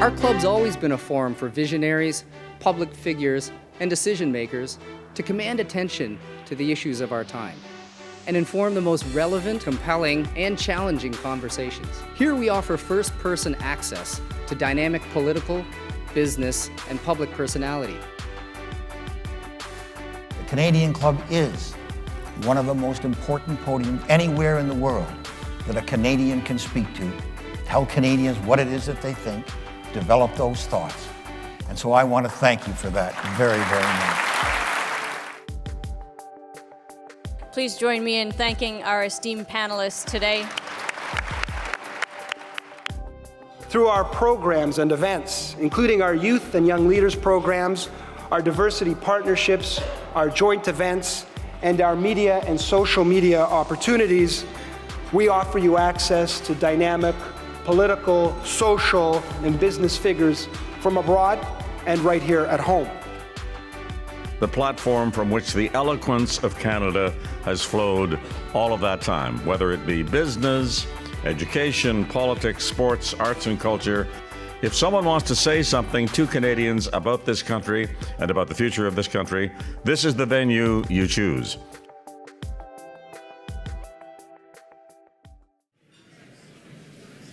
Our club's always been a forum for visionaries, public figures, and decision makers to command attention to the issues of our time and inform the most relevant, compelling, and challenging conversations. Here we offer first-person access to dynamic political, business, and public personality. The Canadian Club is one of the most important podiums anywhere in the world that a Canadian can speak to, tell Canadians what it is that they think, develop those thoughts. And so I want to thank you for that very, very much. Please join me in thanking our esteemed panelists today. Through our programs and events, including our youth and young leaders programs, our diversity partnerships, our joint events, and our media and social media opportunities, we offer you access to dynamic political, social, and business figures from abroad and right here at home. The platform from which the eloquence of Canada has flowed all of that time, whether it be business, education, politics, sports, arts, and culture. If someone wants to say something to Canadians about this country and about the future of this country, this is the venue you choose.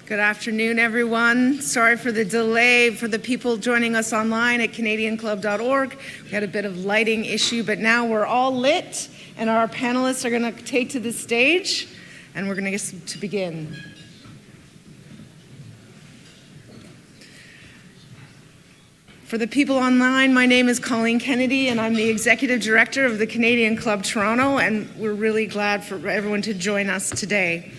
Good afternoon, everyone. Sorry for the delay for the people joining us online at CanadianClub.org. We had a bit of lighting issue, but now we're all lit, and our panelists are going to take to the stage, and we're going to get to begin. For the people online, my name is Colleen Kennedy, and I'm the Executive Director of the Canadian Club Toronto, and we're really glad for everyone to join us today.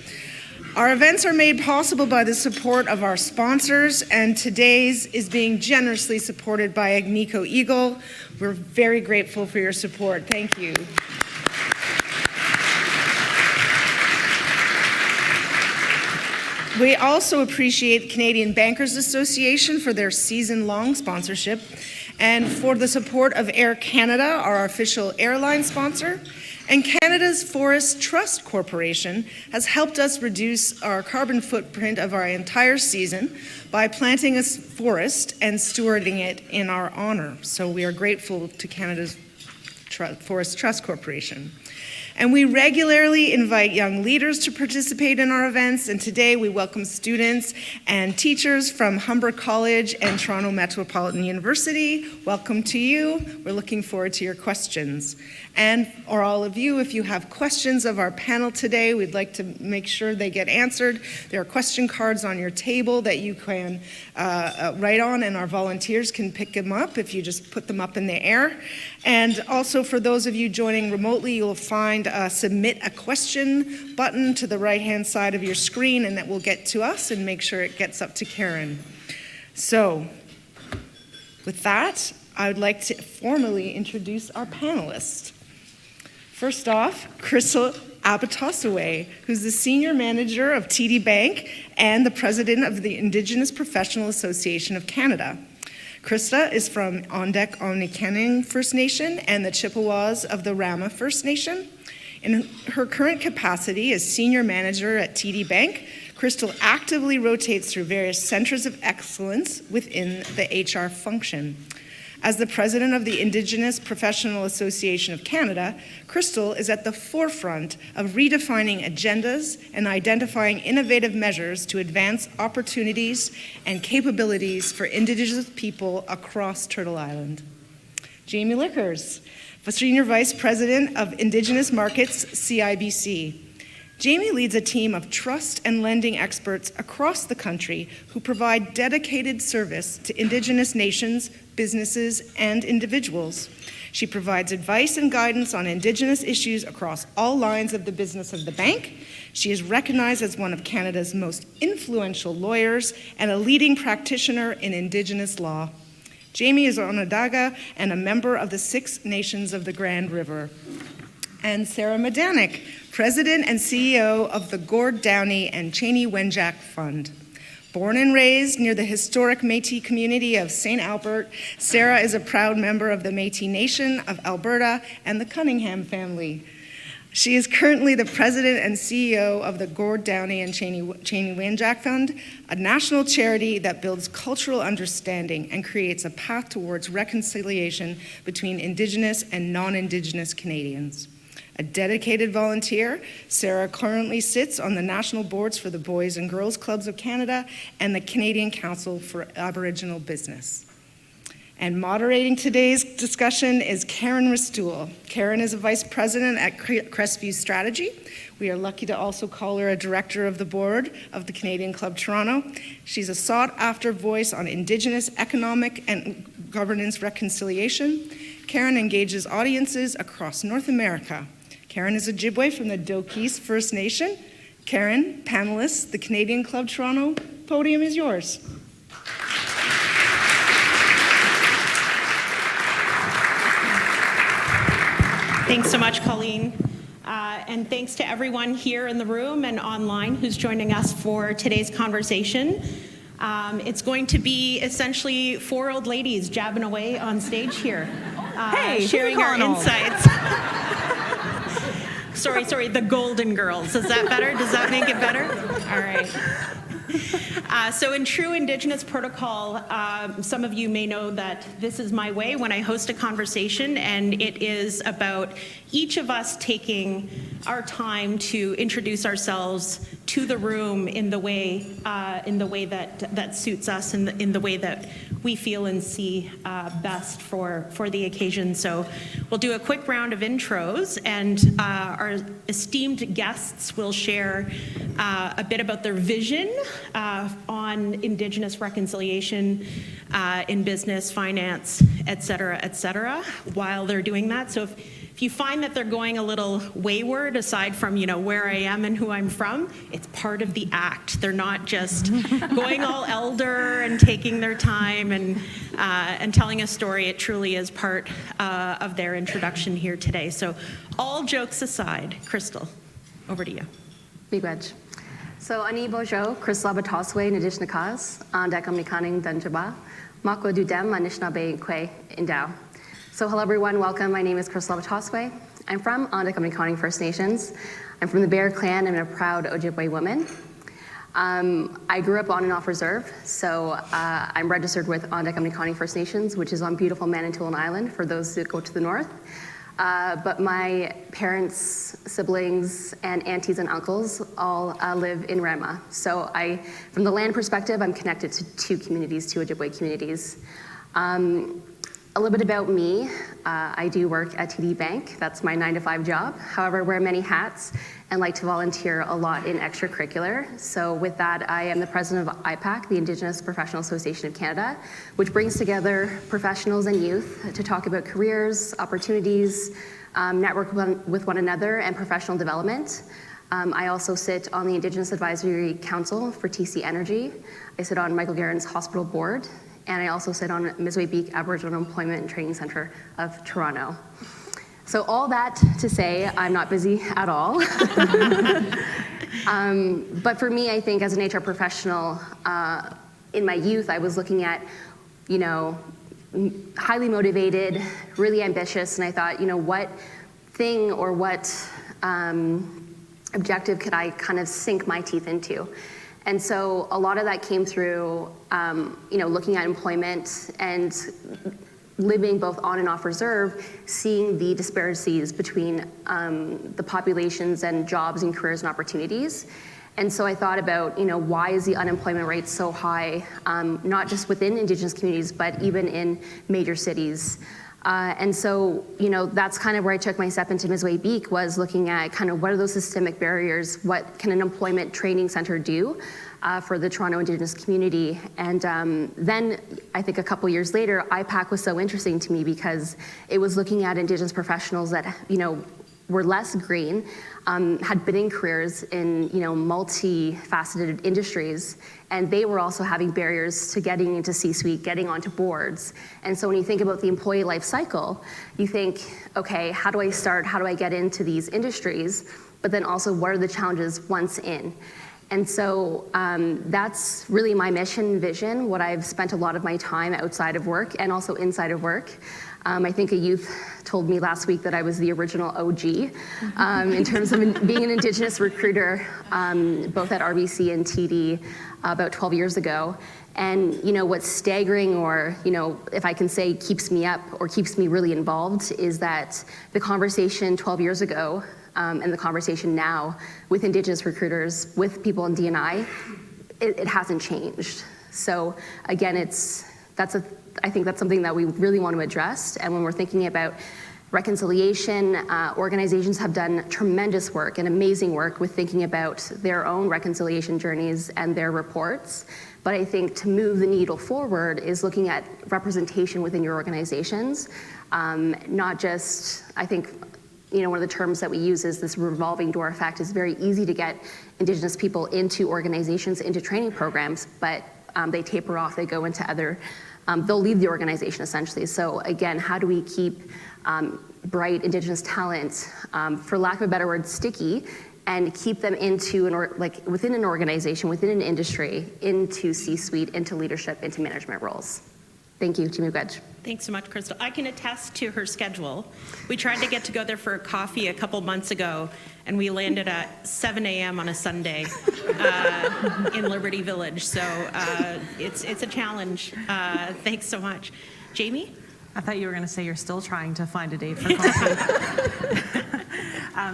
Our events are made possible by the support of our sponsors, and today's is being generously supported by Agnico Eagle. We're very grateful for your support. Thank you. We also appreciate the Canadian Bankers Association for their season-long sponsorship and for the support of Air Canada, our official airline sponsor. And Canada's Forest Trust Corporation has helped us reduce our carbon footprint of our entire season by planting a forest and stewarding it in our honor. So we are grateful to Canada's Forest Trust Corporation. And we regularly invite young leaders to participate in our events, and today we welcome students and teachers from Humber College and Toronto Metropolitan University. Welcome to you. We're looking forward to your questions. And for all of you, if you have questions of our panel today, we'd like to make sure they get answered. There are question cards on your table that you can write on, and our volunteers can pick them up if you just put them up in the air. And also for those of you joining remotely, you'll find a Submit a Question button to the right-hand side of your screen, and that will get to us and make sure it gets up to Karen. So, with that, I would like to formally introduce our panelists. First off, Crystal Abatosaway, who's the Senior Manager of TD Bank and the President of the Indigenous Professional Association of Canada. Krista is from Ondek Onikaning First Nation and the Chippewas of the Rama First Nation. In her current capacity as Senior Manager at TD Bank, Crystal actively rotates through various centers of excellence within the HR function. As the President of the Indigenous Professional Association of Canada, Crystal is at the forefront of redefining agendas and identifying innovative measures to advance opportunities and capabilities for Indigenous people across Turtle Island. Jamie Lickers, Senior Vice President of Indigenous Markets, CIBC. Jamie leads a team of trust and lending experts across the country who provide dedicated service to Indigenous nations, businesses, and individuals. She provides advice and guidance on Indigenous issues across all lines of the business of the bank. She is recognized as one of Canada's most influential lawyers and a leading practitioner in Indigenous law. Jamie is Onondaga and a member of the Six Nations of the Grand River. And Sarah Madanik, President and CEO of the Gord Downey and Cheney Wenjack Fund. Born and raised near the historic Métis community of St. Albert, Sarah is a proud member of the Métis Nation of Alberta and the Cunningham family. She is currently the president and CEO of the Gord Downey and Cheney Wanjak Fund, a national charity that builds cultural understanding and creates a path towards reconciliation between Indigenous and non-Indigenous Canadians. A dedicated volunteer, Sarah currently sits on the national boards for the Boys and Girls Clubs of Canada and the Canadian Council for Aboriginal Business. And moderating today's discussion is Karen Ristool. Karen is a vice president at Crestview Strategy. We are lucky to also call her a director of the board of the Canadian Club Toronto. She's a sought-after voice on Indigenous economic and governance reconciliation. Karen engages audiences across North America. Karen is Ojibwe from the Doquis First Nation. Karen, panelists, the Canadian Club Toronto, podium is yours. Thanks so much, Colleen. And thanks to everyone here in the room and online who's joining us for today's conversation. It's going to be essentially 4 old ladies jabbing away on stage here, sharing our insights. Sorry, the Golden Girls. Is that better? Does that make it better? All right. So in true Indigenous protocol, some of you may know that this is my way when I host a conversation, and it is about each of us taking our time to introduce ourselves to the room in the way that suits us, and in the way that we feel and see best for the occasion. So we'll do a quick round of intros, and our esteemed guests will share a bit about their vision on Indigenous reconciliation in business, finance, et cetera, while they're doing that. So if you find that they're going a little wayward, aside from, where I am and who I'm from, it's part of the act. They're not just going all elder and taking their time and telling a story. It truly is part of their introduction here today. So all jokes aside, Crystal, over to you. Big wedge. So ani bojo, Crystal Batoswe, Nidishnakas, Andakamnikaning Danjaba, Mako Dudem, Anishinaabe Kwe Indao. So hello everyone, welcome. My name is Crystal Batoswe. I'm from Andakamnikaning First Nations. I'm from the Bear Clan. I'm a proud Ojibwe woman. I grew up on and off reserve, so I'm registered with Andakamnikaning First Nations, which is on beautiful Manitoulin Island for those that go to the north. But my parents, siblings, and aunties and uncles all live in Rema. So from the land perspective, I'm connected to 2 communities, 2 Ojibwe communities. A little bit about me. I do work at TD Bank. That's my 9-to-5 job. However, I wear many hats and like to volunteer a lot in extracurricular. So with that, I am the president of IPAC, the Indigenous Professional Association of Canada, which brings together professionals and youth to talk about careers, opportunities, network with one another, and professional development. I also sit on the Indigenous Advisory Council for TC Energy. I sit on Michael Garron's hospital board, and I also sit on Misway-Beak Aboriginal Employment and Training Centre of Toronto. So all that to say, I'm not busy at all. But for me, I think as an HR professional, in my youth, I was looking at, highly motivated, really ambitious, and I thought, what thing or what objective could I kind of sink my teeth into? And so a lot of that came through, looking at employment and living both on and off reserve, seeing the disparities between the populations and jobs and careers and opportunities. And so I thought about, why is the unemployment rate so high, not just within Indigenous communities, but even in major cities. And so, that's kind of where I took my step into Misway-Beak, was looking at kind of what are those systemic barriers, what can an employment training center do for the Toronto Indigenous community. And then I think a couple years later, IPAC was so interesting to me because it was looking at Indigenous professionals that, were less green, had been in careers in, multifaceted industries, and they were also having barriers to getting into C-suite, getting onto boards. And so when you think about the employee life cycle, you think, okay, how do I start? How do I get into these industries? But then also, what are the challenges once in? And so that's really my mission and vision, what I've spent a lot of my time outside of work and also inside of work. I think a youth told me last week that I was the original OG in terms of being an Indigenous recruiter, both at RBC and TD about 12 years ago. And what's staggering, or if I can say keeps me up or keeps me really involved, is that the conversation 12 years ago and the conversation now with Indigenous recruiters, with people in D&I, it hasn't changed. So again, I think that's something that we really want to address. And when we're thinking about reconciliation, organizations have done tremendous work and amazing work with thinking about their own reconciliation journeys and their reports. But I think to move the needle forward is looking at representation within your organizations, not just, I think, one of the terms that we use is this revolving door effect. It's very easy to get Indigenous people into organizations, into training programs, but they taper off, they go into other, they'll leave the organization essentially. So again, how do we keep bright Indigenous talent, for lack of a better word, sticky, and keep them into within an organization, within an industry, into C-suite, into leadership, into management roles. Thank you, Jimmy Wedge. Thanks so much, Crystal. I can attest to her schedule. We tried to get to go there for a coffee a couple months ago, and we landed at 7 a.m. on a Sunday in Liberty Village. So it's a challenge. Thanks so much. Jamie? I thought you were going to say you're still trying to find a date for coffee.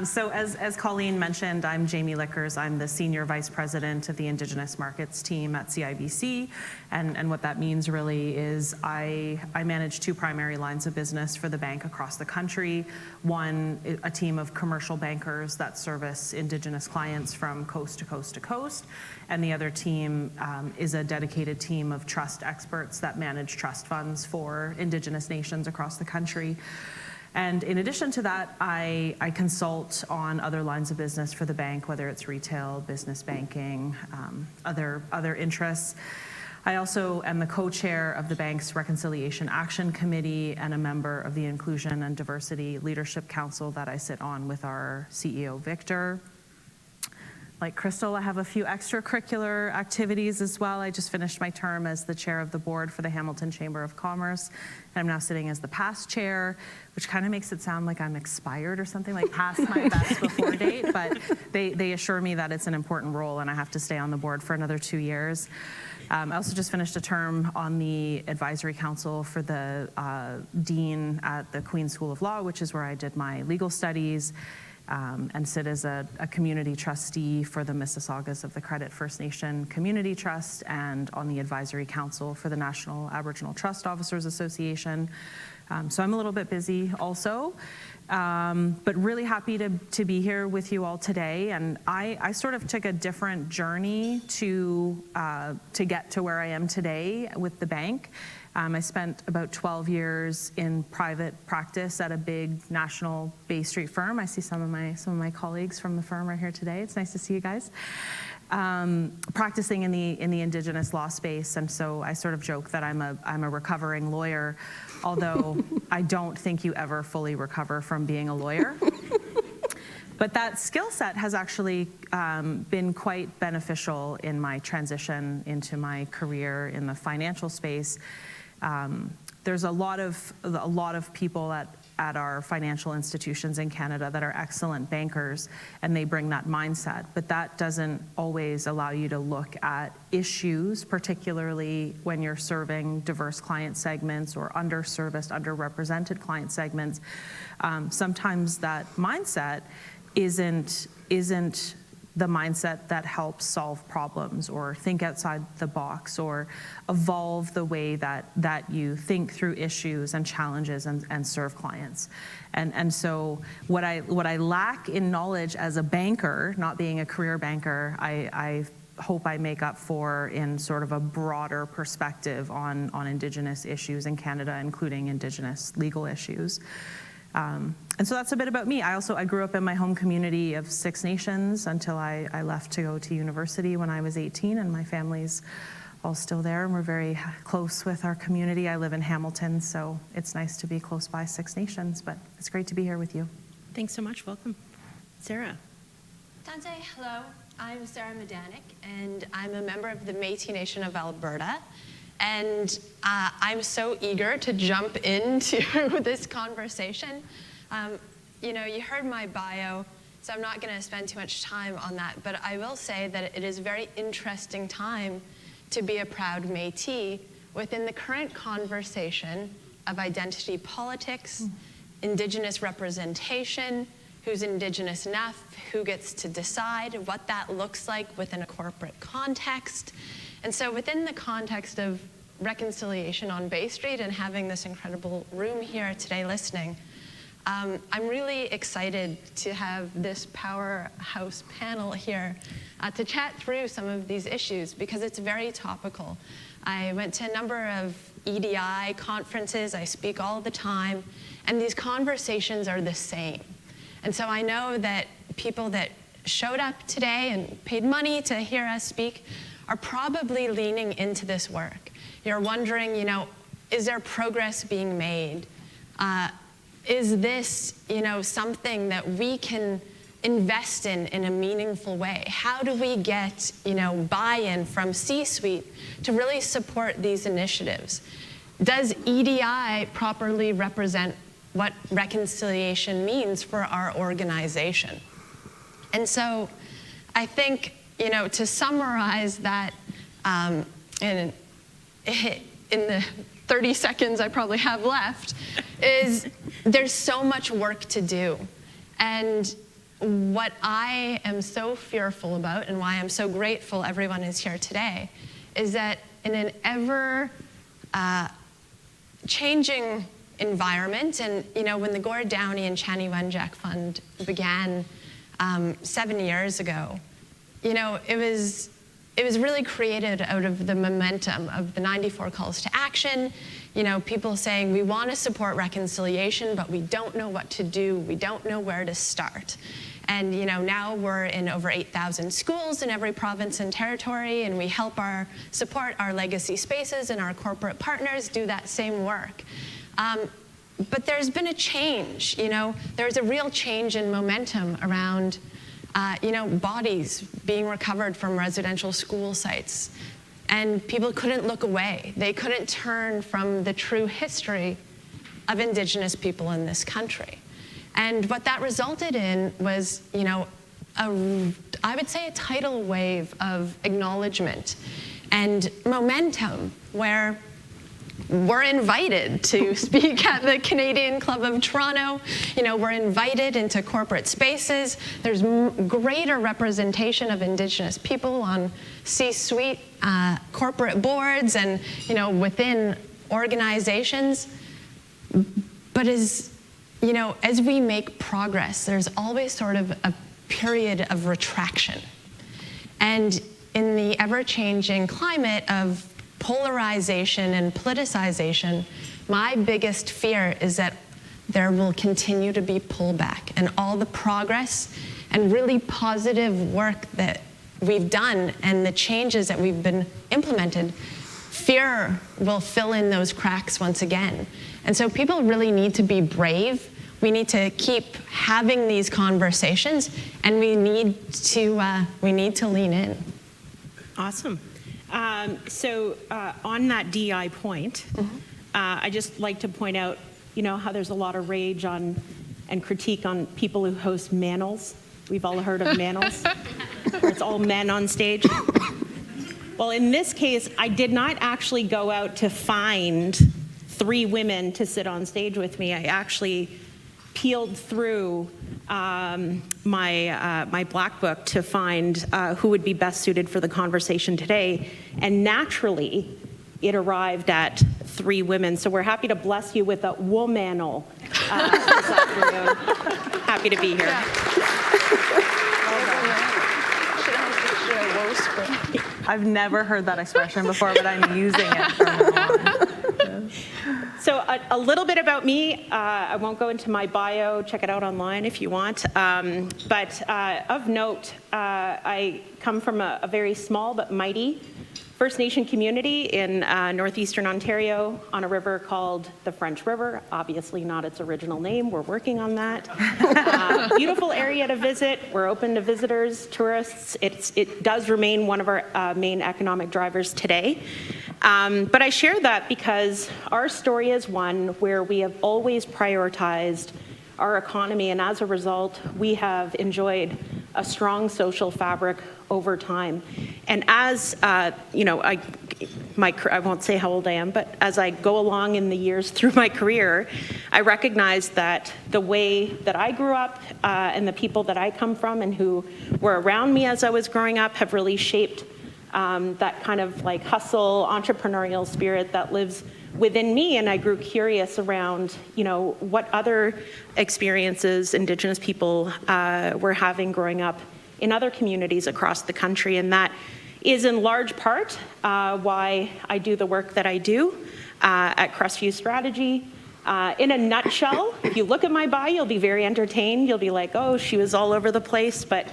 So as Colleen mentioned, I'm Jamie Lickers. I'm the Senior Vice President of the Indigenous Markets team at CIBC. And what that means really is I manage two primary lines of business for the bank across the country. One, a team of commercial bankers that service Indigenous clients from coast to coast to coast. And the other team is a dedicated team of trust experts that manage trust funds for Indigenous nations across the country. And in addition to that, I consult on other lines of business for the bank, whether it's retail, business banking, other interests. I also am the co-chair of the bank's Reconciliation Action Committee and a member of the Inclusion and Diversity Leadership Council that I sit on with our CEO, Victor. Like Crystal, I have a few extracurricular activities as well. I just finished my term as the chair of the board for the Hamilton Chamber of Commerce. And I'm now sitting as the past chair, which kind of makes it sound like I'm expired or something, like past my best before date. But they assure me that it's an important role and I have to stay on the board for another 2 years. I also just finished a term on the advisory council for the dean at the Queen's School of Law, which is where I did my legal studies. And sit as a community trustee for the Mississaugas of the Credit First Nation Community Trust and on the advisory council for the National Aboriginal Trust Officers Association. So I'm a little bit busy also, but really happy to be here with you all today. And I sort of took a different journey to get to where I am today with the bank. I spent about 12 years in private practice at a big national Bay Street firm. I see some of my colleagues from the firm are here today. It's nice to see you guys. Practicing in the Indigenous law space, and so I sort of joke that I'm a recovering lawyer, although I don't think you ever fully recover from being a lawyer. But that skill set has actually been quite beneficial in my transition into my career in the financial space. There's a lot of people at our financial institutions in Canada that are excellent bankers, and they bring that mindset. But that doesn't always allow you to look at issues, particularly when you're serving diverse client segments or underserviced, underrepresented client segments. Sometimes that mindset isn't the mindset that helps solve problems or think outside the box or evolve the way that you think through issues and challenges and serve clients. And so what I lack in knowledge as a banker, not being a career banker, I hope I make up for in sort of a broader perspective on Indigenous issues in Canada, including Indigenous legal issues. And so that's a bit about me. I grew up in my home community of Six Nations until I left to go to university when I was 18, and my family's all still there, and we're very close with our community. I live in Hamilton, so it's nice to be close by Six Nations, but it's great to be here with you. Thanks so much. Welcome. Sarah. Tante, hello. I'm Sarah Medanik, and I'm a member of the Métis Nation of Alberta. And I'm so eager to jump into this conversation. You know, you heard my bio, so I'm not going to spend too much time on that, but I will say that it is a very interesting time to be a proud Métis within the current conversation of identity politics, Indigenous representation, who's Indigenous enough, who gets to decide what that looks like within a corporate context. And so within the context of reconciliation on Bay Street and having this incredible room here today listening, I'm really excited to have this powerhouse panel here to chat through some of these issues because it's very topical. I went to a number of EDI conferences, I speak all the time, and these conversations are the same. And so I know that people that showed up today and paid money to hear us speak are probably leaning into this work. You're wondering, you know, is there progress being made? Is this, you know, something that we can invest in a meaningful way? How do we get, you know, buy-in from C-suite to really support these initiatives? Does EDI properly represent what reconciliation means for our organization? And so I think, you know, to summarize that in the 30 seconds I probably have left, is there's so much work to do. And what I am so fearful about and why I'm so grateful everyone is here today is that in an ever changing environment, and you know, when the Gord Downey and Chani Wenjack Fund began 7 years ago, you know, it was really created out of the momentum of the 94 calls to action, you know, people saying we want to support reconciliation, but we don't know what to do, we don't know where to start. And you know, now we're in over 8,000 schools in every province and territory, and we help support our legacy spaces and our corporate partners do that same work. But there's been a change, you know, there's a real change in momentum around you know, bodies being recovered from residential school sites. And people couldn't look away. They couldn't turn from the true history of Indigenous people in this country. And what that resulted in was, you know, I would say a tidal wave of acknowledgement and momentum where we're invited to speak at the Canadian Club of Toronto. You know, we're invited into corporate spaces. There's greater representation of Indigenous people on C-suite corporate boards and, you know, within organizations. But as, you know, as we make progress, there's always sort of a period of retraction. And in the ever-changing climate of polarization and politicization, my biggest fear is that there will continue to be pullback, and all the progress and really positive work that we've done and the changes that we've been implemented, fear will fill in those cracks once again. And so people really need to be brave. We need to keep having these conversations, and we need to lean in. Awesome. So on that DI point, I just like to point out, you know, how there's a lot of rage on and critique on people who host manels. We've all heard of manels, where it's all men on stage. Well, in this case, I did not actually go out to find 3 women to sit on stage with me. I actually peeled through my black book to find who would be best suited for the conversation today. And naturally, it arrived at 3 women. So we're happy to bless you with a womanal this afternoon. Happy to be here. I've never heard that expression before, but I'm using it from now on. So a little bit about me. I won't go into my bio. Check it out online if you want. But of note, I come from a very small but mighty First Nation community in northeastern Ontario on a river called the French River. Obviously not its original name. We're working on that. Beautiful area to visit. We're open to visitors, tourists. It does remain one of our main economic drivers today. But I share that because our story is one where we have always prioritized our economy, and as a result, we have enjoyed a strong social fabric over time. And as, you know, I won't say how old I am, but as I go along in the years through my career, I recognize that the way that I grew up and the people that I come from and who were around me as I was growing up have really shaped that kind of like hustle, entrepreneurial spirit that lives within me. And I grew curious around, you know, what other experiences Indigenous people were having growing up in other communities across the country. And that is in large part why I do the work that I do at Crestview Strategy. In a nutshell, if you look at my bio, you'll be very entertained. You'll be like, oh, she was all over the place. But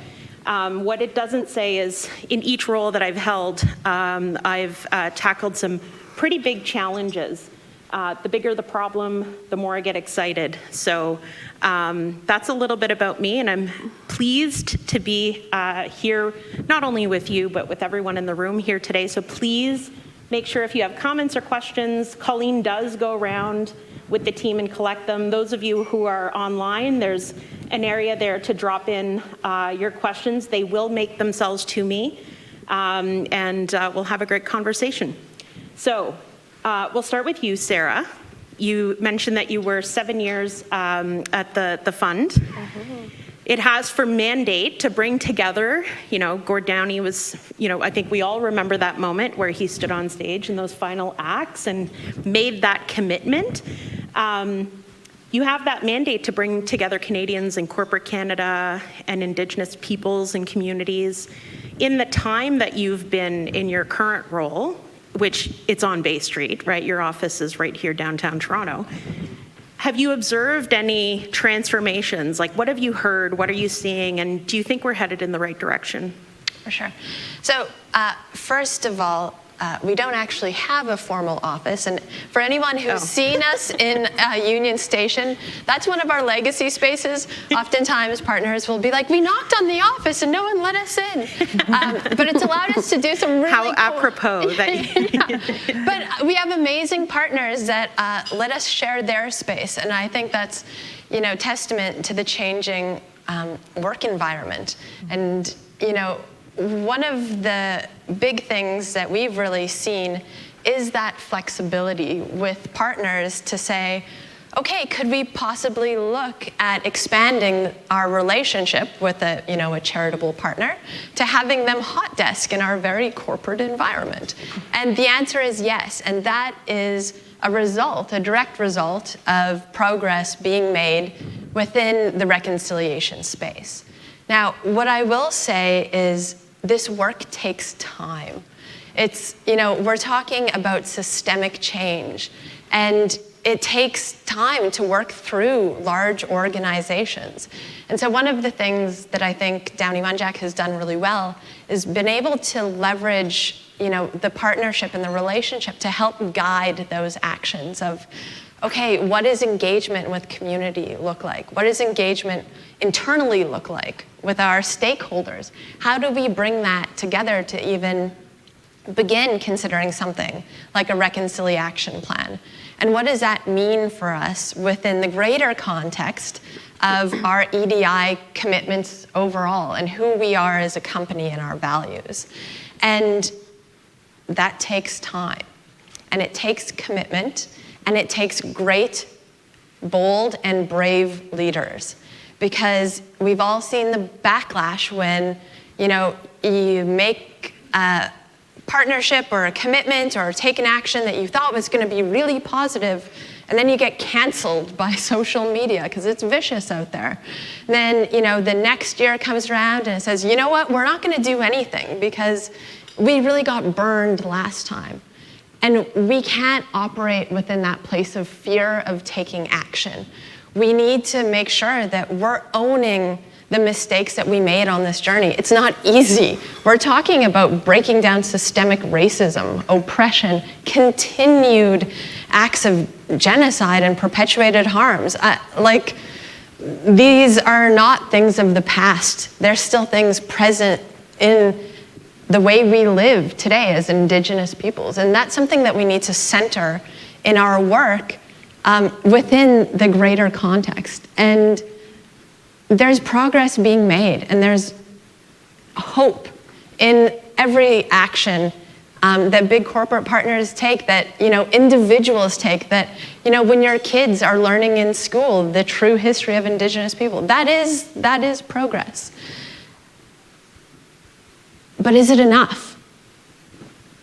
what it doesn't say is in each role that I've held, I've tackled some pretty big challenges. The bigger the problem, the more I get excited. So that's a little bit about me, and I'm pleased to be here, not only with you, but with everyone in the room here today. So please make sure if you have comments or questions, Colleen does go around with the team and collect them. Those of you who are online, there's an area there to drop in your questions. They will make themselves to me, and we'll have a great conversation. So we'll start with you, Sarah. You mentioned that you were 7 years at the fund. Mm-hmm. It has for mandate to bring together, you know, Gord Downie was, you know, I think we all remember that moment where he stood on stage in those final acts and made that commitment. You have that mandate to bring together Canadians in corporate Canada and Indigenous peoples and communities. In the time that you've been in your current role, which it's on Bay Street, right? Your office is right here downtown Toronto. Have you observed any transformations? Like, what have you heard? What are you seeing? And do you think we're headed in the right direction? For sure. So first of all, we don't actually have a formal office. And for anyone who's seen us in Union Station, that's one of our legacy spaces. Oftentimes partners will be like, we knocked on the office and no one let us in. But it's allowed us to do some really How apropos. Yeah. But we have amazing partners that let us share their space. And I think that's, you know, testament to the changing work environment. And, you know, one of the big things that we've really seen is that flexibility with partners to say, okay, could we possibly look at expanding our relationship with a, you know, a charitable partner to having them hot desk in our very corporate environment? And the answer is yes, and that is a result, a direct result of progress being made within the reconciliation space. Now, what I will say is this work takes time. It's, you know, we're talking about systemic change, and it takes time to work through large organizations. And so one of the things that I think Downie Munjak has done really well is been able to leverage, you know, the partnership and the relationship to help guide those actions of, okay, what does engagement with community look like? What does engagement internally look like with our stakeholders? How do we bring that together to even begin considering something like a reconciliation plan? And what does that mean for us within the greater context of our EDI commitments overall and who we are as a company and our values? And that takes time, and it takes commitment, and it takes great, bold, and brave leaders, because we've all seen the backlash when, you know, you make a partnership or a commitment or take an action that you thought was going to be really positive, and then you get canceled by social media because it's vicious out there. Then, you know, the next year comes around and it says, you know what, we're not going to do anything because we really got burned last time. And we can't operate within that place of fear of taking action. We need to make sure that we're owning the mistakes that we made on this journey. It's not easy. We're talking about breaking down systemic racism, oppression, continued acts of genocide and perpetuated harms. These are not things of the past. They're still things present in the way we live today as Indigenous peoples. And that's something that we need to center in our work within the greater context. And there's progress being made, and there's hope in every action that big corporate partners take, that individuals take, that when your kids are learning in school the true history of Indigenous people. That is progress. But is it enough?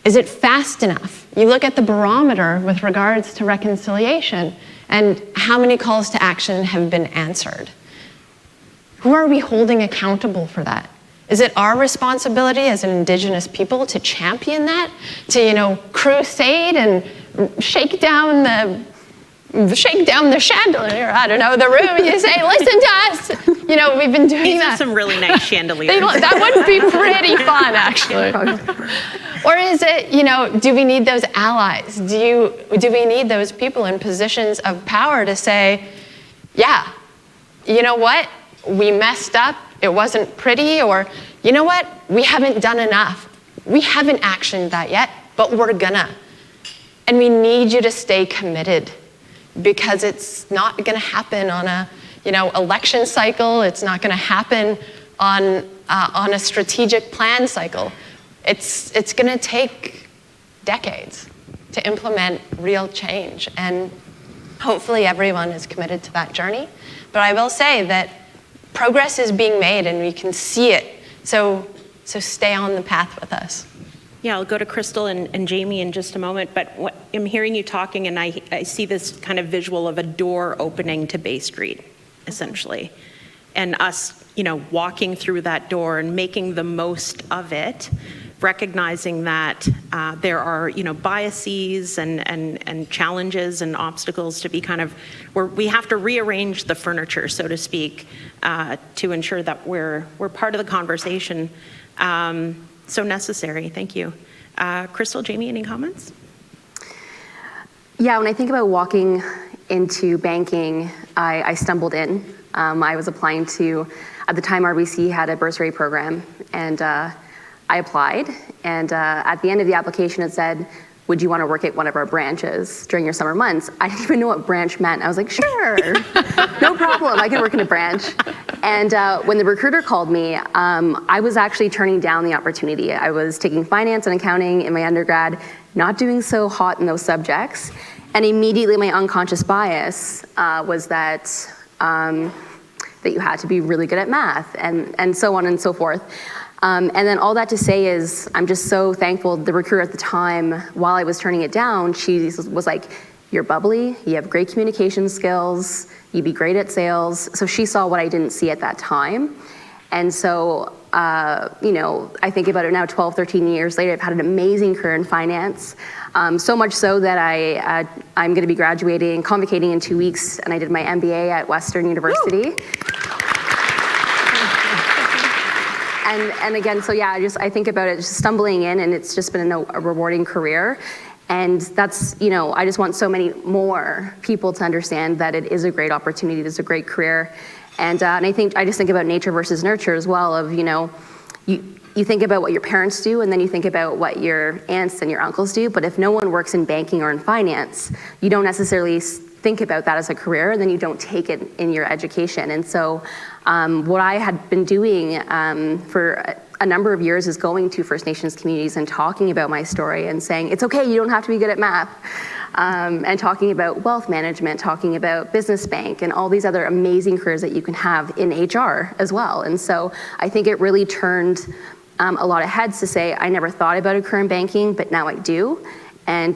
Is it fast enough? You look at the barometer with regards to reconciliation and how many calls to action have been answered. Who are we holding accountable for that? Is it our responsibility as an Indigenous people to champion that, to crusade and shake down the chandelier, I don't know, the room? You say, listen to us. We've been doing These that. are some really nice chandeliers. That would be pretty fun, actually. Or is it, do we need those allies? Do we need those people in positions of power to say, yeah, you know what? We messed up, it wasn't pretty, or you know what? We haven't done enough. We haven't actioned that yet, but we're gonna. And we need you to stay committed, because it's not gonna happen on a election cycle. It's not gonna happen on a strategic plan cycle. It's gonna take decades to implement real change, and hopefully everyone is committed to that journey. But I will say that progress is being made, and we can see it. So stay on the path with us. Yeah, I'll go to Crystal and Jamie in just a moment, but I'm hearing you talking, and I see this kind of visual of a door opening to Bay Street, essentially, and us, walking through that door and making the most of it, recognizing that there are, biases and challenges and obstacles to be where we have to rearrange the furniture, so to speak, to ensure that we're part of the conversation. So necessary. Thank you. Crystal, Jamie, any comments? Yeah, when I think about walking into banking, I stumbled in. I was applying to, at the time, RBC had a bursary program, and I applied, and at the end of the application it said, would you want to work at one of our branches during your summer months? I didn't even know what branch meant. I was like, sure, no problem, I can work in a branch. And when the recruiter called me, I was actually turning down the opportunity. I was taking finance and accounting in my undergrad, not doing so hot in those subjects, and immediately my unconscious bias was that you had to be really good at math, and so on and so forth. And then all that to say is, I'm just so thankful. The recruiter at the time, while I was turning it down, she was like, you're bubbly, you have great communication skills, you'd be great at sales. So she saw what I didn't see at that time. And so, I think about it now, 12, 13 years later, I've had an amazing career in finance. So much so that I'm gonna be graduating, convocating in 2 weeks, and I did my MBA at Western University. Woo! And again, so yeah, I think about it, just stumbling in, and it's just been a rewarding career. And that's, I just want so many more people to understand that it is a great opportunity, it is a great career. And I just think about nature versus nurture as well, of, you think about what your parents do, and then you think about what your aunts and your uncles do, but if no one works in banking or in finance, you don't necessarily think about that as a career, and then you don't take it in your education. And so what I had been doing for a number of years is going to First Nations communities and talking about my story and saying, it's okay, you don't have to be good at math. And talking about wealth management, talking about business bank, and all these other amazing careers that you can have in HR as well. And so I think it really turned a lot of heads to say, I never thought about a career in banking, but now I do. And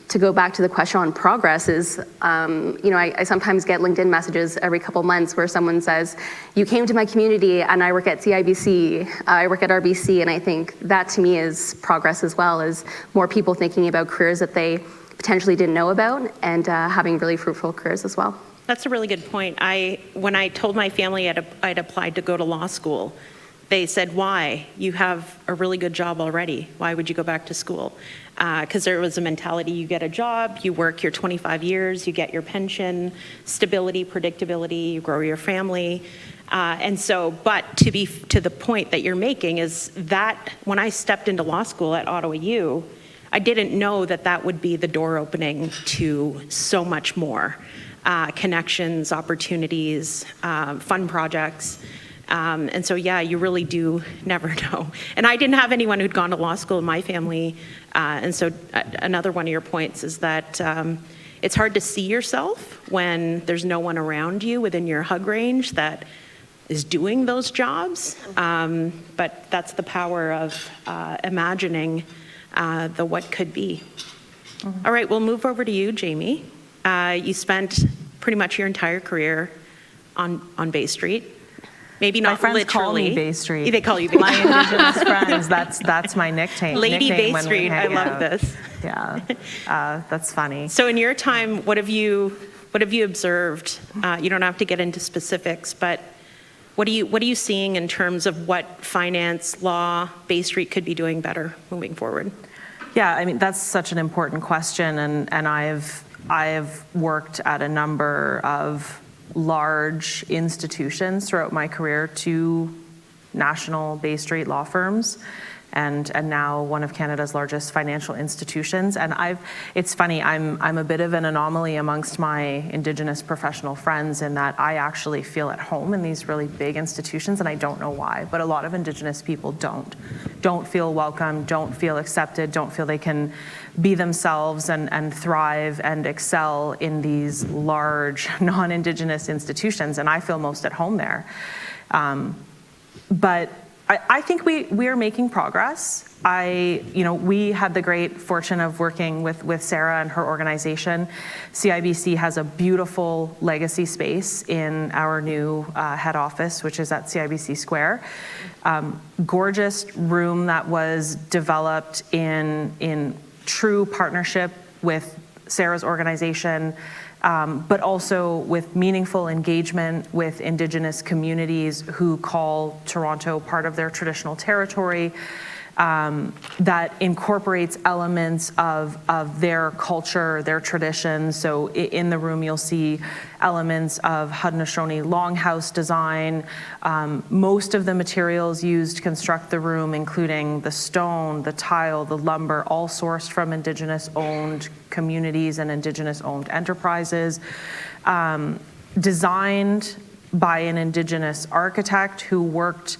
to go back to the question on progress is, I sometimes get LinkedIn messages every couple months where someone says, you came to my community and I work at CIBC, I work at RBC, and I think that to me is progress as well, as more people thinking about careers that they potentially didn't know about, and having really fruitful careers as well. That's a really good point. When I told my family I'd applied to go to law school, they said, why? You have a really good job already. Why would you go back to school? Because there was a mentality, you get a job, you work your 25 years, you get your pension, stability, predictability, you grow your family. But to the point that you're making is that when I stepped into law school at Ottawa U, I didn't know that would be the door opening to so much more. Connections, opportunities, fun projects. You really do never know. And I didn't have anyone who'd gone to law school in my family. Another one of your points is that it's hard to see yourself when there's no one around you within your hug range that is doing those jobs. But that's the power of imagining the what could be. Mm-hmm. All right, we'll move over to you, Jamie. You spent pretty much your entire career on Bay Street. Maybe not my friends literally. Call me Bay Street. They call you Bay Street. My Indigenous friends, that's my nickname. Lady Bay when Street, I love out. this. Yeah, that's funny. So in your time, what have you observed? You don't have to get into specifics, but what are you seeing in terms of what finance, law, Bay Street could be doing better moving forward? Yeah, I mean, that's such an important question, and I've worked at a number of large institutions throughout my career, 2 national Bay Street law firms, and now one of Canada's largest financial institutions. And it's funny, I'm a bit of an anomaly amongst my Indigenous professional friends in that I actually feel at home in these really big institutions, and I don't know why, but a lot of Indigenous people don't feel welcome, don't feel accepted, don't feel they can be themselves and thrive and excel in these large non-Indigenous institutions, and I feel most at home there. But I think we are making progress. We had the great fortune of working with Sarah and her organization. CIBC has a beautiful legacy space in our new head office, which is at CIBC Square. Gorgeous room that was developed in true partnership with Sarah's organization, but also with meaningful engagement with Indigenous communities who call Toronto part of their traditional territory, that incorporates elements of their culture, their traditions. So in the room you'll see elements of Haudenosaunee longhouse design. Most of the materials used to construct the room, including the stone, the tile, the lumber, all sourced from Indigenous-owned communities and Indigenous-owned enterprises. Designed by an Indigenous architect who worked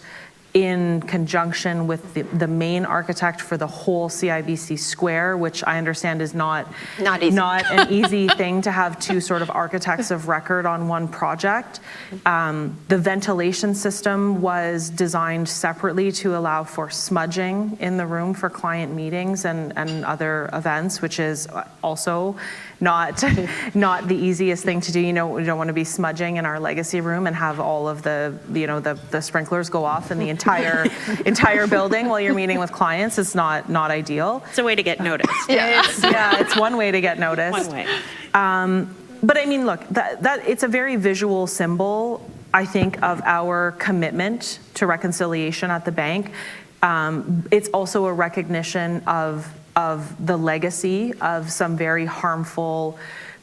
in conjunction with the main architect for the whole CIBC Square, which I understand is not an easy thing to have 2 sort of architects of record on one project. The ventilation system was designed separately to allow for smudging in the room for client meetings and other events, which is also not the easiest thing to do. We don't want to be smudging in our legacy room and have all of the sprinklers go off in the entire building while you're meeting with clients. It's not ideal. It's a way to get noticed. It's one way to get noticed. One way. But I mean, look, that it's a very visual symbol, I think, of our commitment to reconciliation at the bank. It's also a recognition of the legacy of some very harmful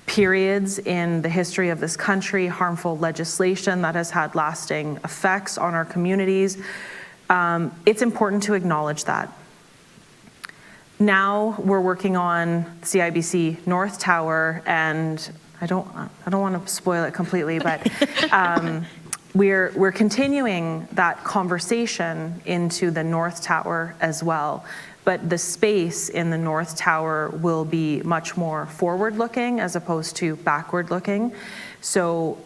periods in the history of this country, harmful legislation that has had lasting effects on our communities. It's important to acknowledge that. Now we're working on CIBC North Tower, and I don't want to spoil it completely, but we're continuing that conversation into the North Tower as well. But the space in the North Tower will be much more forward-looking as opposed to backward-looking. So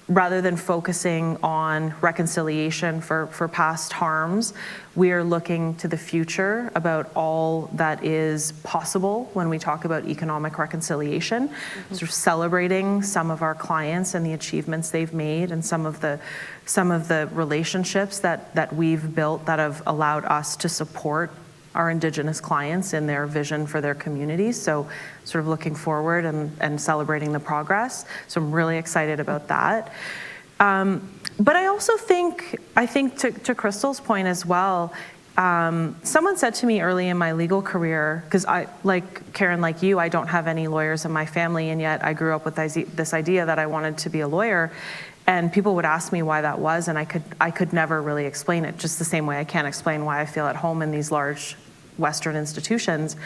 rather than focusing on reconciliation for past harms, we are looking to the future about all that is possible when we talk about economic reconciliation. Mm-hmm. So celebrating some of our clients and the achievements they've made and some of the relationships that we've built that have allowed us to support our Indigenous clients in their vision for their communities. So sort of looking forward and celebrating the progress. So I'm really excited about that. But I also think to Crystal's point as well, someone said to me early in my legal career, because I, like Karen, like you, I don't have any lawyers in my family, and yet I grew up with this idea that I wanted to be a lawyer. And people would ask me why that was, and I could never really explain it, just the same way I can't explain why I feel at home in these large Western institutions.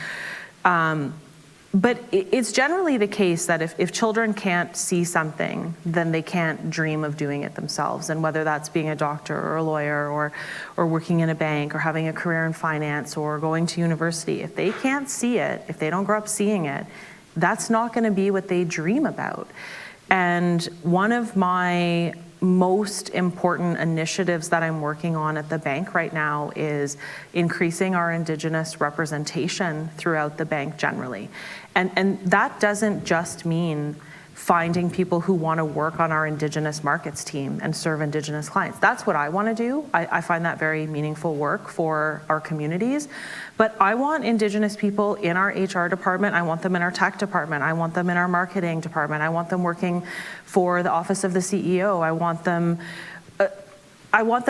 But it's generally the case that if children can't see something, then they can't dream of doing it themselves. And whether that's being a doctor or a lawyer or working in a bank or having a career in finance or going to university, if they can't see it, if they don't grow up seeing it, that's not going to be what they dream about. And one of my most important initiatives that I'm working on at the bank right now is increasing our Indigenous representation throughout the bank generally. And that doesn't just mean finding people who want to work on our Indigenous markets team and serve Indigenous clients. That's what I want to do. I find that very meaningful work for our communities. But I want Indigenous people in our HR department. I want them in our tech department. I want them in our marketing department. I want them working for the office of the CEO. I want them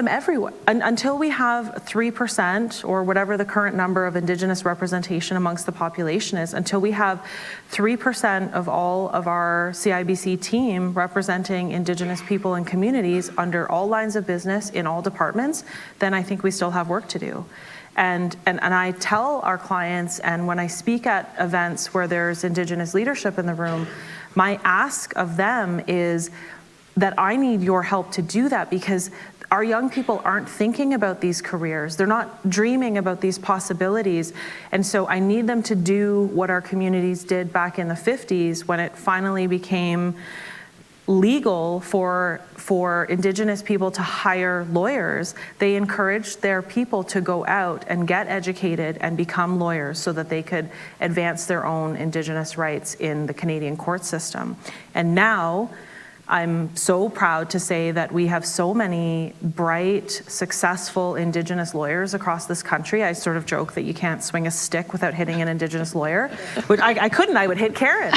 everywhere. Until we have 3% or whatever the current number of Indigenous representation amongst the population is, until we have 3% of all of our CIBC team representing Indigenous people and communities under all lines of business in all departments, then I think we still have work to do. And I tell our clients, and when I speak at events where there's Indigenous leadership in the room, my ask of them is that I need your help to do that, because our young people aren't thinking about these careers. They're not dreaming about these possibilities. And so I need them to do what our communities did back in the 50s when it finally became legal for Indigenous people to hire lawyers. They encouraged their people to go out and get educated and become lawyers so that they could advance their own Indigenous rights in the Canadian court system. And now, I'm so proud to say that we have so many bright, successful Indigenous lawyers across this country. I sort of joke that you can't swing a stick without hitting an Indigenous lawyer. But I couldn't, I would hit Karen.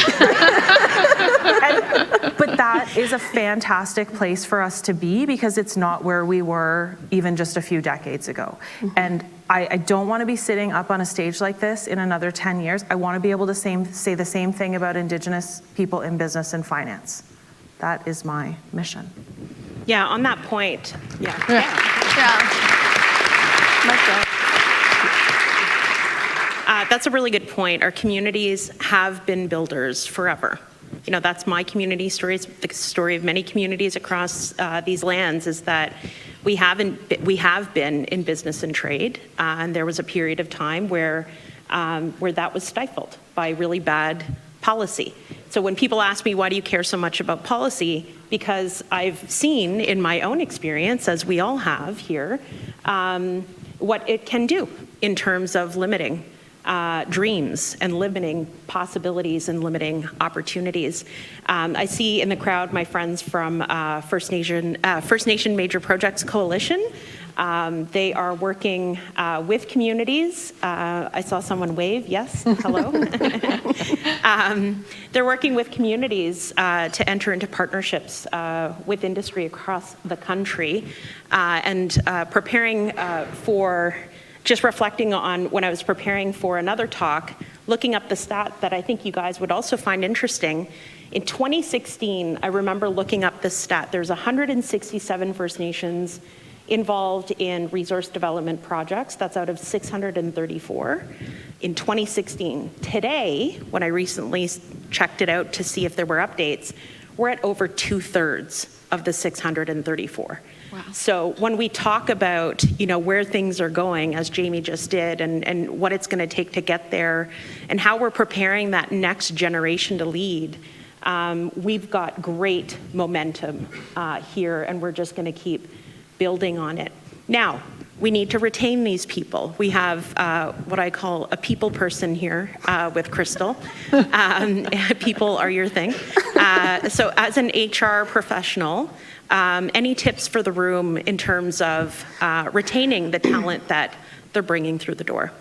But that is a fantastic place for us to be, because it's not where we were even just a few decades ago. And I don't want to be sitting up on a stage like this in another 10 years. I want to be able to say the same thing about Indigenous people in business and finance. That is my mission. Yeah, on that point, that's a really good point. Our communities have been builders forever. You know, that's my community story. It's the story of many communities across these lands, is that we have been in business and trade, and there was a period of time where that was stifled by really bad policy. So when people ask me, why do you care so much about policy? Because I've seen in my own experience, as we all have here, what it can do in terms of limiting dreams and limiting possibilities and limiting opportunities. I see in the crowd my friends from First Nation Major Projects Coalition. They are working with communities. I saw someone wave, yes, hello. They're working with communities to enter into partnerships with industry across the country and preparing for, just reflecting on when I was preparing for another talk, looking up the stat that I think you guys would also find interesting. In 2016, I remember looking up this stat. There's 167 First Nations involved in resource development projects. That's out of 634 in 2016. Today, when I recently checked it out to see if there were updates, we're at over 2/3 of the 634. Wow. So when we talk about, you know, where things are going, as Jamie just did, and what it's going to take to get there, and how we're preparing that next generation to lead, we've got great momentum here, and we're just going to keep building on it. Now, we need to retain these people. We have what I call a people person here with Crystal. People are your thing. So as an HR professional, any tips for the room in terms of retaining the talent that they're bringing through the door?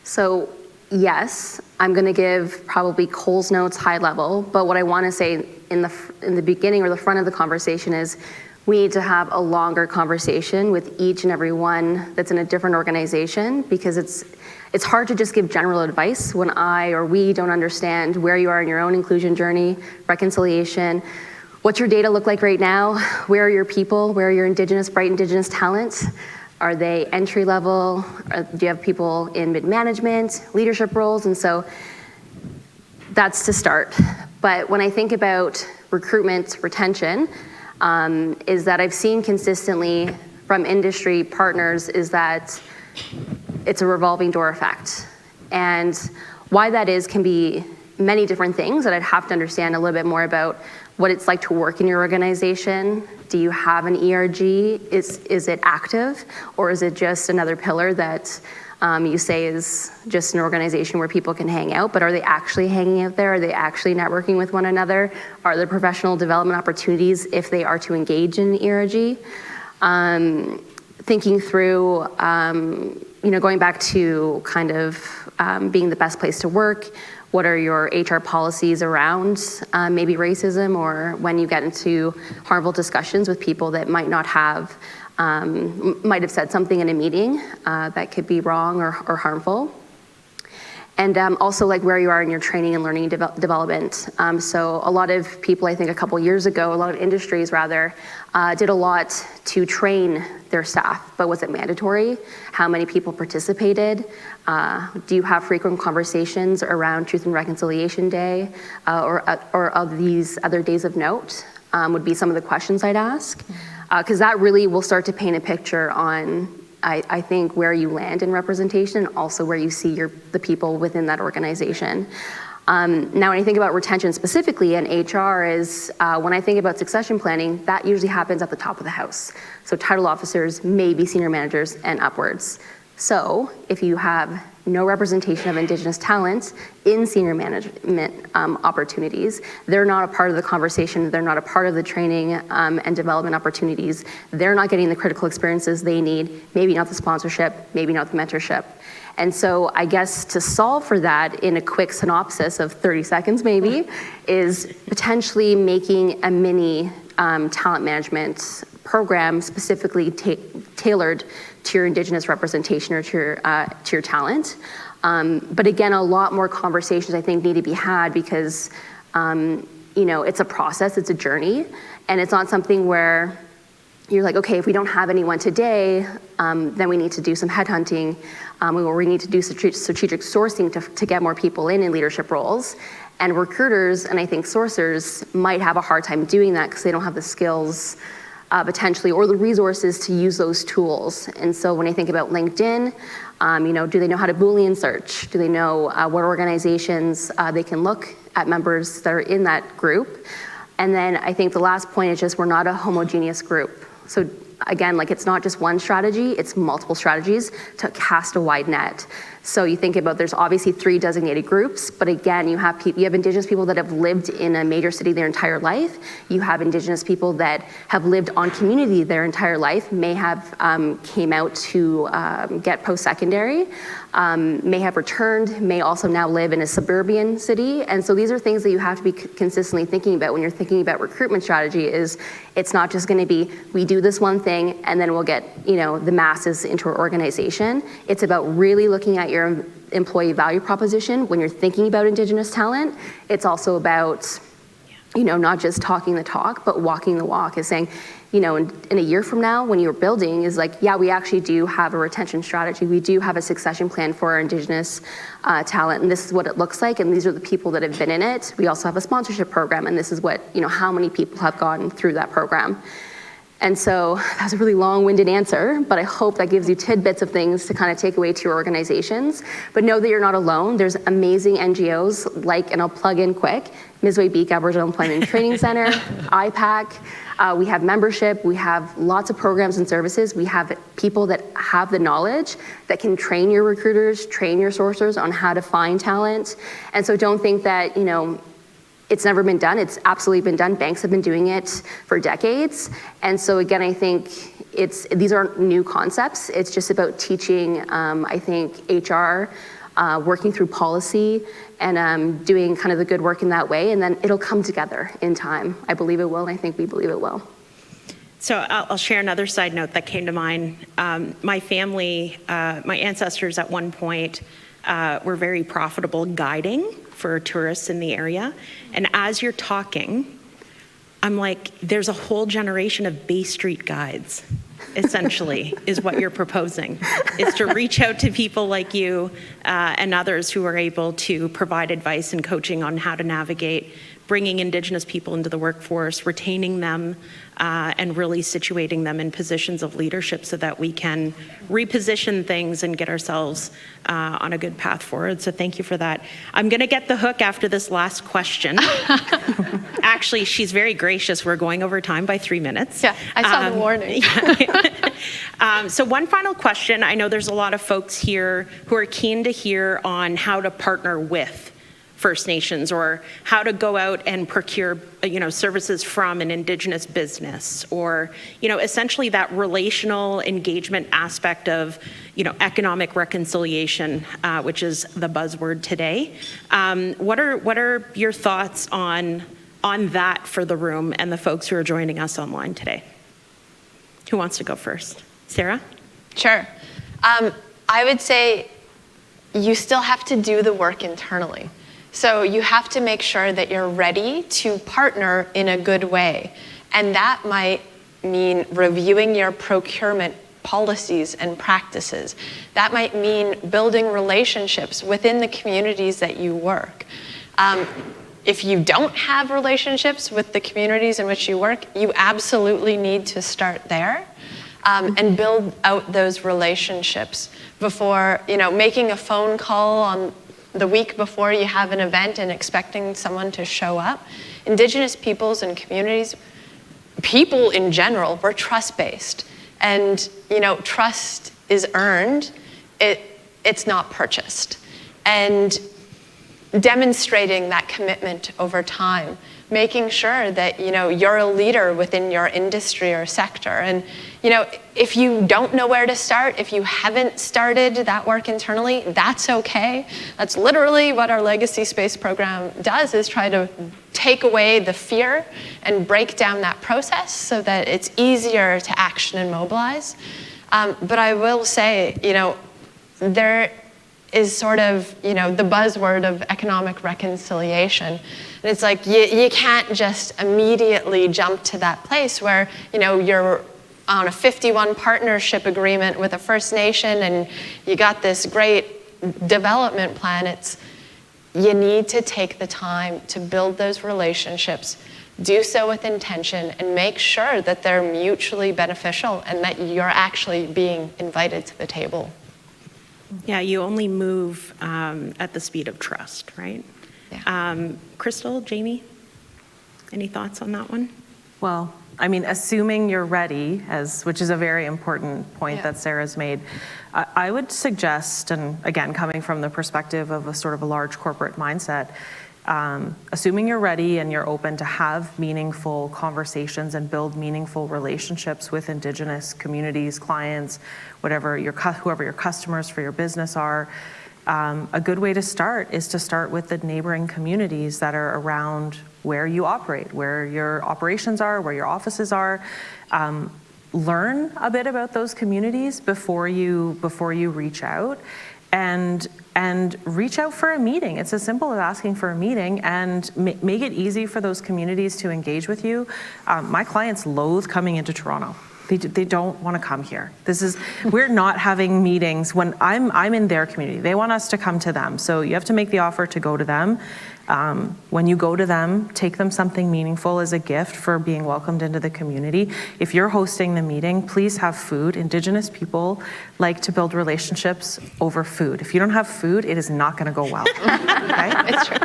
So yes, I'm going to give probably Cole's notes high level, but what I want to say in the beginning or the front of the conversation is we need to have a longer conversation with each and every one that's in a different organization, because it's hard to just give general advice when I or we don't understand where you are in your own inclusion journey, reconciliation. What's your data look like right now? Where are your people? Where are your bright Indigenous talents? Are they entry level? Do you have people in mid-management, leadership roles? And so that's to start. But when I think about recruitment, retention, is that I've seen consistently from industry partners is that it's a revolving door effect. And why that is can be many different things that I'd have to understand a little bit more about what it's like to work in your organization. Do you have an ERG? Is it active, or is it just another pillar that you say is just an organization where people can hang out, but are they actually hanging out there? Are they actually networking with one another? Are there professional development opportunities if they are to engage in ERG? Thinking through, going back to kind of being the best place to work. What are your HR policies around maybe racism, or when you get into harmful discussions with people that might not have, might have said something in a meeting that could be wrong or harmful. And also like where you are in your training and learning development. So a lot of people, I think a couple years ago, a lot of industries rather, did a lot to train their staff, but was it mandatory? How many people participated? Do you have frequent conversations around Truth and Reconciliation Day or of these other days of note? Would be some of the questions I'd ask. Because that really will start to paint a picture on, I think, where you land in representation and also where you see the people within that organization. Now, when I think about retention specifically and HR is, when I think about succession planning, that usually happens at the top of the house. So title officers, maybe senior managers and upwards. So if you have no representation of Indigenous talent in senior management opportunities, they're not a part of the conversation, they're not a part of the training and development opportunities, they're not getting the critical experiences they need, maybe not the sponsorship, maybe not the mentorship. And so I guess to solve for that in a quick synopsis of 30 seconds maybe, is potentially making a mini talent management program specifically tailored to your Indigenous representation or to your talent. But again, a lot more conversations I think need to be had because it's a process, it's a journey, and it's not something where you're like, okay, if we don't have anyone today, then we need to do some headhunting, or we need to do strategic sourcing to get more people in leadership roles. And recruiters, and I think sourcers, might have a hard time doing that because they don't have the skills potentially, or the resources to use those tools. And so when I think about LinkedIn, do they know how to Boolean search? Do they know what organizations they can look at members that are in that group? And then I think the last point is just we're not a homogeneous group. So again, like it's not just one strategy, it's multiple strategies to cast a wide net. So you think about, there's obviously 3 designated groups, but again, you have Indigenous people that have lived in a major city their entire life. You have Indigenous people that have lived on community their entire life, may have came out to get post-secondary, may have returned, may also now live in a suburban city. And so these are things that you have to be consistently thinking about when you're thinking about recruitment strategy. Is it's not just gonna be, we do this one thing and then we'll get the masses into our organization. It's about really looking at your employee value proposition when you're thinking about Indigenous talent. It's also about, not just talking the talk, but walking the walk, is saying, in a year from now when you're building, is like, yeah, we actually do have a retention strategy. We do have a succession plan for our Indigenous talent, and this is what it looks like, and these are the people that have been in it. We also have a sponsorship program, and this is what, how many people have gone through that program. And so that was a really long-winded answer, but I hope that gives you tidbits of things to kind of take away to your organizations. But know that you're not alone. There's amazing NGOs and I'll plug in quick, Misway Beak Aboriginal Employment and Training Center, IPAC. We have membership. We have lots of programs and services. We have people that have the knowledge that can train your recruiters, train your sourcers on how to find talent. And so don't think that, it's never been done. It's absolutely been done. Banks have been doing it for decades. And so again, I think these aren't new concepts. It's just about teaching, I think, HR working through policy and doing kind of the good work in that way, and then it'll come together in time. I believe it will, and I think we believe it will. So I'll share another side note that came to mind. My family, my ancestors at one point were very profitable guiding for tourists in the area. And as you're talking, I'm like, there's a whole generation of Bay Street guides, essentially, is what you're proposing, is to reach out to people like you and others who are able to provide advice and coaching on how to navigate bringing Indigenous people into the workforce, retaining them, and really situating them in positions of leadership so that we can reposition things and get ourselves on a good path forward. So thank you for that. I'm going to get the hook after this last question. Actually, she's very gracious. We're going over time by 3 minutes. Yeah, I saw the warning. So one final question. I know there's a lot of folks here who are keen to hear on how to partner with First Nations, or how to go out and procure, services from an Indigenous business, or, essentially that relational engagement aspect of, economic reconciliation, which is the buzzword today. What are your thoughts on that for the room and the folks who are joining us online today? Who wants to go first? Sarah? Sure. I would say you still have to do the work internally. So you have to make sure that you're ready to partner in a good way. And that might mean reviewing your procurement policies and practices. That might mean building relationships within the communities that you work. If you don't have relationships with the communities in which you work, you absolutely need to start there and build out those relationships before, making a phone call on the week before you have an event and expecting someone to show up. Indigenous peoples and communities, people in general, we're trust-based. And, trust is earned, it's not purchased. And demonstrating that commitment over time, making sure that, you're a leader within your industry or sector. And, if you don't know where to start, if you haven't started that work internally, that's okay. That's literally what our Legacy Space program does, is try to take away the fear and break down that process so that it's easier to action and mobilize. But I will say, there is sort of, the buzzword of economic reconciliation. And it's like, you can't just immediately jump to that place where, you're on a 51 partnership agreement with a First Nation and you got this great development plan. You need to take the time to build those relationships, do so with intention, and make sure that they're mutually beneficial and that you're actually being invited to the table. Yeah, you only move at the speed of trust, right? Yeah. Crystal, Jamie, any thoughts on that one? Well, assuming you're ready, which is a very important point that Sarah's made, I would suggest, and again, coming from the perspective of a sort of a large corporate mindset, assuming you're ready and you're open to have meaningful conversations and build meaningful relationships with Indigenous communities, clients, whoever your customers for your business are, a good way to start is to start with the neighboring communities that are around where you operate, where your operations are, where your offices are. Learn a bit about those communities before you reach out, and reach out for a meeting. It's as simple as asking for a meeting, and make it easy for those communities to engage with you. My clients loathe coming into Toronto. They don't want to come here. We're not having meetings when I'm in their community. They want us to come to them. So you have to make the offer to go to them. When you go to them, take them something meaningful as a gift for being welcomed into the community. If you're hosting the meeting, please have food. Indigenous people like to build relationships over food. If you don't have food, it is not going to go well. Okay? It's true.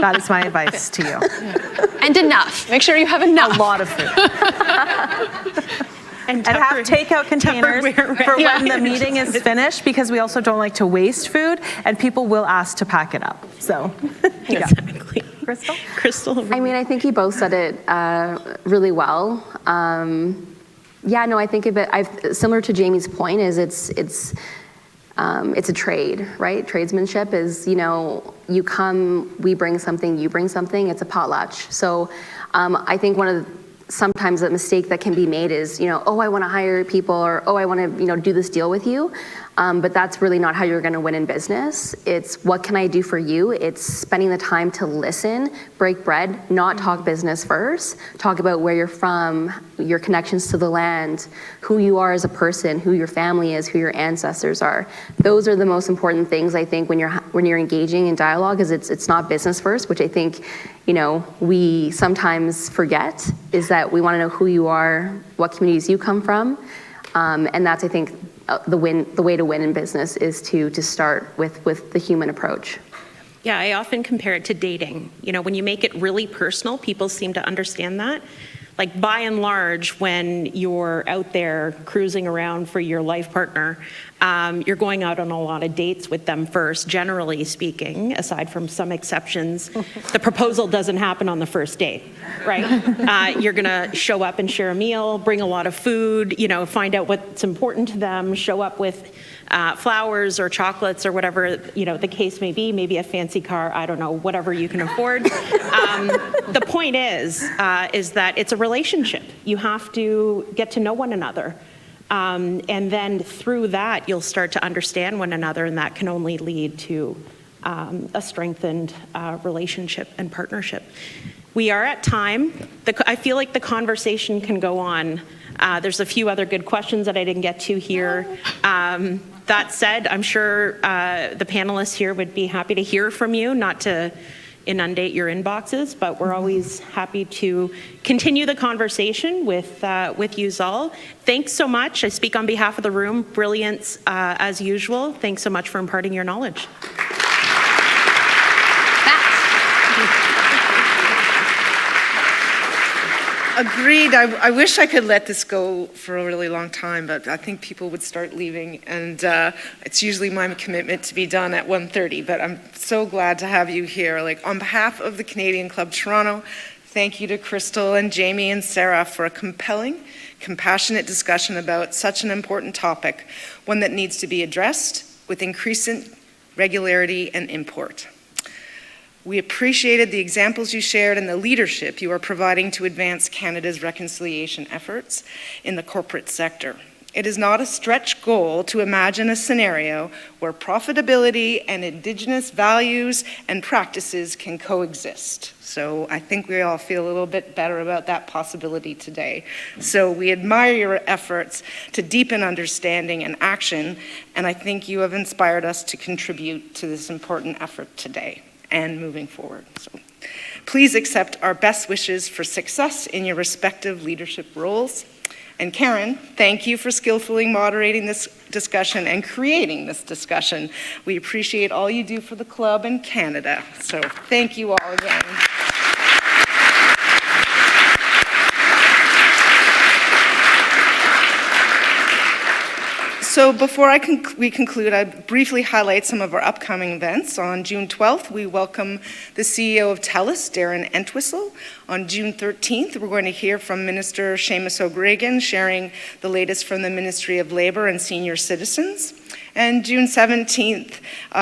That is my advice to you. And enough. Make sure you have enough. A lot of food. And have takeout containers for when the meeting is finished, because we also don't like to waste food, and people will ask to pack it up. So, exactly. Crystal? I think you both said it really well. I think of it, similar to Jamie's point, is it's it's a trade, right? Tradesmanship is, you come, we bring something, you bring something, it's a potlatch. So I think sometimes a mistake that can be made is, oh, I want to hire people, or oh, I want to, do this deal with you. But that's really not how you're going to win in business. It's what can I do for you? It's spending the time to listen, break bread, not talk business first. Talk about where you're from, your connections to the land, who you are as a person, who your family is, who your ancestors are. Those are the most important things, I think, when you're engaging in dialogue. Is it's not business first, which I think we sometimes forget, is that we want to know who you are, what communities you come from, and that's, I think, the way to win in business is to start with the human approach. Yeah, I often compare it to dating. When you make it really personal, people seem to understand that. Like, by and large, when you're out there cruising around for your life partner, you're going out on a lot of dates with them first, generally speaking, aside from some exceptions. The proposal doesn't happen on the first date, right? You're gonna show up and share a meal, bring a lot of food, find out what's important to them, show up with flowers or chocolates or whatever the case may be, maybe a fancy car, I don't know, whatever you can afford. The point is that it's a relationship. You have to get to know one another. And then through that, you'll start to understand one another, and that can only lead to a strengthened relationship and partnership. We are at time. I feel like the conversation can go on. There's a few other good questions that I didn't get to here. That said, I'm sure the panelists here would be happy to hear from you, not to inundate your inboxes, but we're always happy to continue the conversation with you all. Thanks so much. I speak on behalf of the room. Brilliance as usual. Thanks so much for imparting your knowledge. Agreed. I wish I could let this go for a really long time, but I think people would start leaving, and it's usually my commitment to be done at 1:30, but I'm so glad to have you here. On behalf of the Canadian Club Toronto, thank you to Crystal and Jamie and Sarah for a compelling, compassionate discussion about such an important topic, one that needs to be addressed with increasing regularity and import. We appreciated the examples you shared and the leadership you are providing to advance Canada's reconciliation efforts in the corporate sector. It is not a stretch goal to imagine a scenario where profitability and Indigenous values and practices can coexist. So I think we all feel a little bit better about that possibility today. So we admire your efforts to deepen understanding and action, and I think you have inspired us to contribute to this important effort today and moving forward. So please accept our best wishes for success in your respective leadership roles. And Karen, thank you for skillfully moderating this discussion and creating this discussion. We appreciate all you do for the club and Canada. So thank you all again. So before we conclude, I'd briefly highlight some of our upcoming events. On June 12th, we welcome the CEO of TELUS, Darren Entwistle. On June 13th, we're going to hear from Minister Seamus O'Gregan, sharing the latest from the Ministry of Labour and Senior Citizens. And June 17th,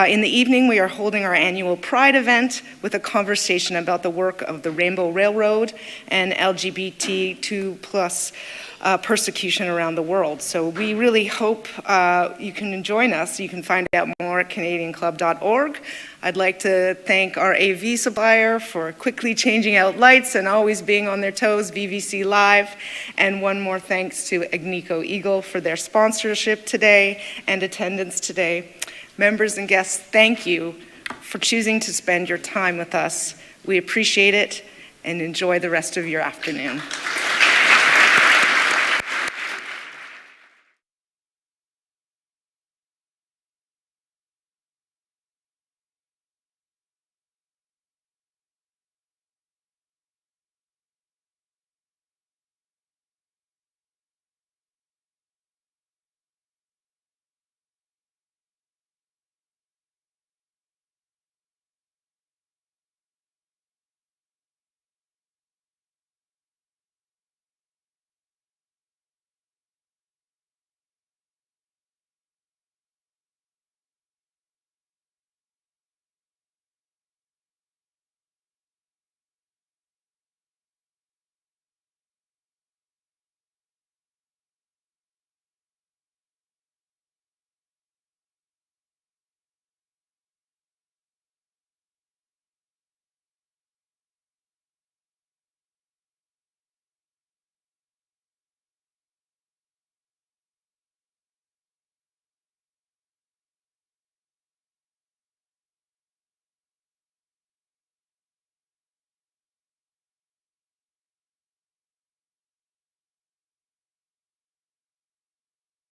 in the evening, we are holding our annual Pride event with a conversation about the work of the Rainbow Railroad and LGBTQ+ persecution around the world. So we really hope you can join us. You can find out more at canadianclub.org. I'd like to thank our AV supplier for quickly changing out lights and always being on their toes, VVC Live. And one more thanks to Agnico Eagle for their sponsorship today and attendance today. Members and guests, thank you for choosing to spend your time with us. We appreciate it, and enjoy the rest of your afternoon.